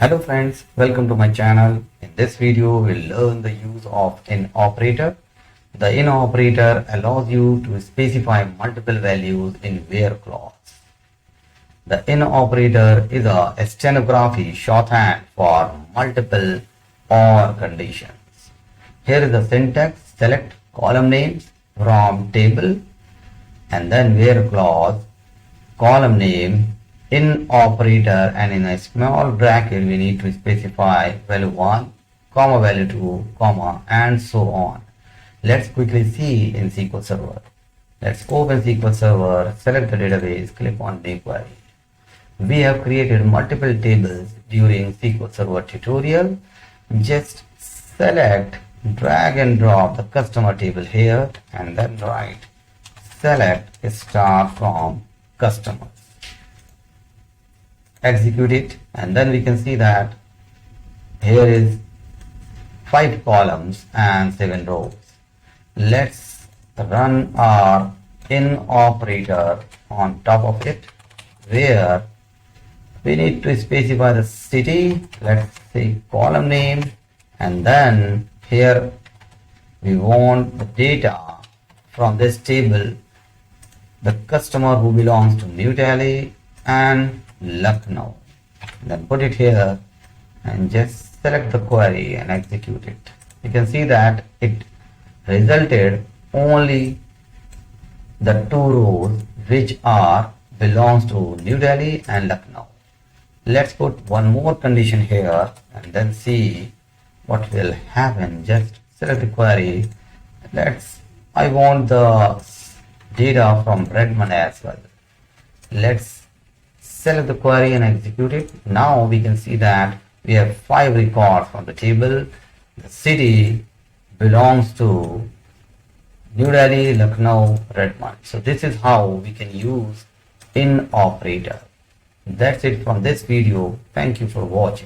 Hello friends, welcome to my channel. In this video, we'll learn the use of in operator. The in operator allows you to specify multiple values in where clause. The in operator is a stenography shorthand for multiple or conditions. Here is the syntax: select column names from table and then where clause, column name, in operator, and in a small bracket we need to specify value 1, comma value 2, comma, and so on. Let's quickly see in SQL Server. Let's open SQL Server, select the database, click on new query. We have created multiple tables during SQL Server tutorial. Just select, drag and drop the customer table here and then write select star from customers. Execute it and then we can see that here is 5 columns and 7 rows. Let's run our in operator on top of it, where we need to specify the city. Let's say column name, and then here we want the data from this table, the customer who belongs to New Delhi and Lucknow. Then put it here and just select the query and execute it. You can see that it resulted only the 2 rows which are belongs to New Delhi and Lucknow. Let's put one more condition here and then see what will happen. Just select the query. I want the data from Redmond as well. Let's select the query and execute it. Now we can see that we have 5 records from the table. The city belongs to New Delhi, Lucknow, Redmond. So this is how we can use in operator. That's it from this video. Thank you for watching.